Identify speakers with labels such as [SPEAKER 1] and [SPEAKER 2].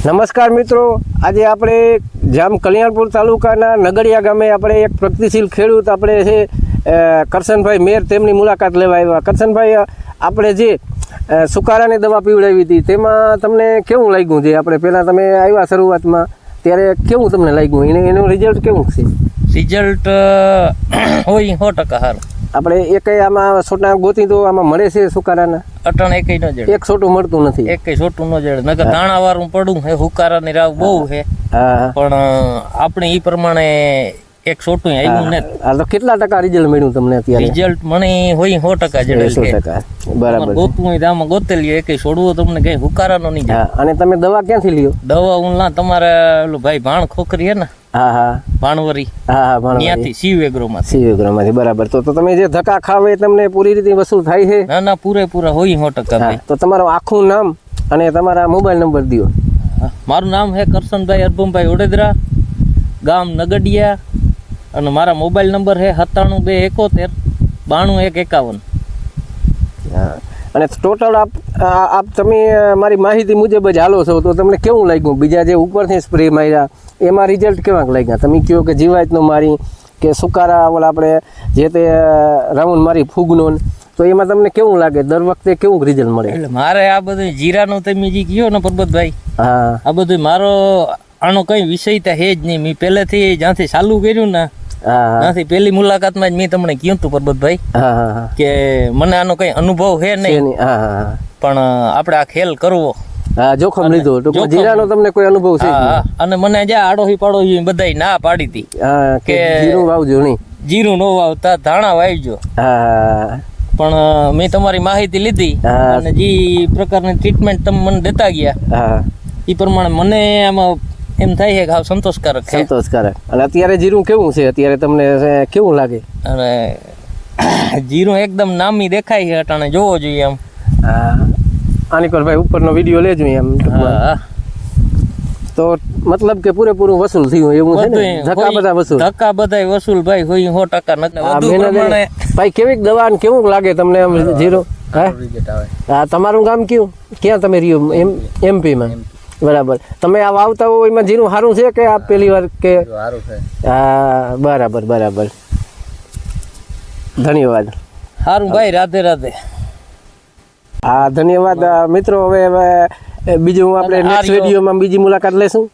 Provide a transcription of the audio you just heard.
[SPEAKER 1] નમસ્કાર મિત્રો, આજે આપણે જામ કલ્યાણપુર તાલુકાના નગડિયા ગામે આપણે એક પ્રગતિશીલ ખેડૂત આપણે છે કરશનભાઈ મેર તેમની મુલાકાત લેવા આવ્યા. કરશનભાઈ, આપણે જે સુકારાની દવા પીવડાવી હતી તેમાં તમને કેવું લાગ્યું? જે આપણે પહેલાં તમે આવ્યા શરૂઆતમાં ત્યારે કેવું તમને લાગ્યું? એનું રિઝલ્ટ કેવું છે?
[SPEAKER 2] રિઝલ્ટ હોય 100% સારું.
[SPEAKER 1] આપણે એક આમાં છોટા ગોતી તો આમાં મળે છે સુકારાના?
[SPEAKER 2] અટણ એકય ન જડે,
[SPEAKER 1] એક છોટું મળતું નથી,
[SPEAKER 2] એકય છોટું ન જડે. નકર દાણા વાળું પડું હે, હુકારાની રાવ બહુ છે, પણ આપણે ઈ પ્રમાણે એક છોટું આવ્યું ને.
[SPEAKER 1] તો કેટલા ટકા રિઝલ્ટ મળ્યું તમને અત્યારે?
[SPEAKER 2] રિઝલ્ટ મને હોય 100% જડેલ છે.
[SPEAKER 1] 100%. બરાબર.
[SPEAKER 2] ગોતવું હોય તો આમાં ગોતેલી, એકય છોડવો તમને કઈ હુકારાનો નહીં જાય.
[SPEAKER 1] અને તમે દવા ક્યાંથી લ્યો?
[SPEAKER 2] દવા હું ના તમારે ઓલું ભાઈ ભાણ ખોખરી હે ને, ભાણવરી, ત્યાંથી શિવ એગ્રોમાંથી. બરાબર. તો તમે જે ધક્કા ખાવ એ તમને પૂરી રીતે વસૂલ થાય છે? ના, પૂરેપૂરા હોય 100%.
[SPEAKER 1] તો તમારું આખું નામ અને તમારા મોબાઈલ નંબર દો.
[SPEAKER 2] મારું નામ છે કરશનભાઈ અરબમભાઈ ઓડેદરા, ગામ નગડિયા, અને મારા મોબાઈલ નંબર છે 97 271 92 151.
[SPEAKER 1] અને ટોટલ આપ તમે મારી માહિતી મુજબ જ હાલો છો, તો તમને કેવું લાગ્યું? બીજા જે ઉપરથી સ્પ્રે માર્યા એમાં રિઝલ્ટ કેવાક લાગ્યા? તમે કહો કે જીવાતનો મારી કે સુકારા ઓલા આપણે જે તે રાઉન્ડ મારી ફૂગનો, તો એમાં તમને કેવું લાગે? દર વખતે કેવું રિઝલ્ટ મળે? એટલે
[SPEAKER 2] મારે આ બધું જીરાનું તમે જે કહ્યો ને પરબતભાઈ, આ બધું મારો આનો કઈ વિષયતા હે જ નહીં. મેં પહેલેથી જ્યાંથી ચાલુ કર્યું ને, ત્યાંથી પહેલી મુલાકાતમાં જ મેં તમને કહ્યું હતું પરબતભાઈ કે મને આનો કઈ અનુભવ હે નહીં, પણ આપણે આ ખેલ કરવો,
[SPEAKER 1] જોખમ લીધો. જીરાનો તમને કોઈ અનુભવ છે?
[SPEAKER 2] અને મને જ્યાં આડોહી પાડોહી બધાય ના પાડી હતી કે
[SPEAKER 1] જીરું વાવજો નહીં,
[SPEAKER 2] જીરું નો વાવતા, ધાણા વાવજો. પણ મેં તમારી માહિતી લીધી અને જે પ્રકારની ટ્રીટમેન્ટ તમે મને દેતા ગયા એ પ્રમાણે મને આમાં એમ થાય છે કે હાવ સંતોષકારક. અને અત્યારે જીરું કેવું છે? અત્યારે તમને કેવું લાગે? અને જીરું એકદમ નામી દેખાય છે અટાણે, જોવો જોઈએ આમ. આની પર ભાઈ ઉપરનો વિડીયો લેજો એમ. તો મતલબ કે પૂરેપૂરું વસૂલ થયું એવું છે ને? ધક્કા બધા વસૂલ ભાઈ હોય 100%. ભાઈ કેવી દવા ને કેવું લાગે તમને જીરું? હા, તમારું ગામ કયું? ક્યાં તમે રહ્યો? MP માં. બરાબર. તમે આ વાવતા હો એમાં જીરું સારું છે કે આ પહેલી વાર કે? હા, બરાબર. ધન્યવાદ. સારું ભાઈ, રાધે રાધે.
[SPEAKER 1] હા, ધન્યવાદ મિત્રો. હવે બીજું આપણે નેક્સ્ટ વિડીયોમાં બીજી મુલાકાત લેશું.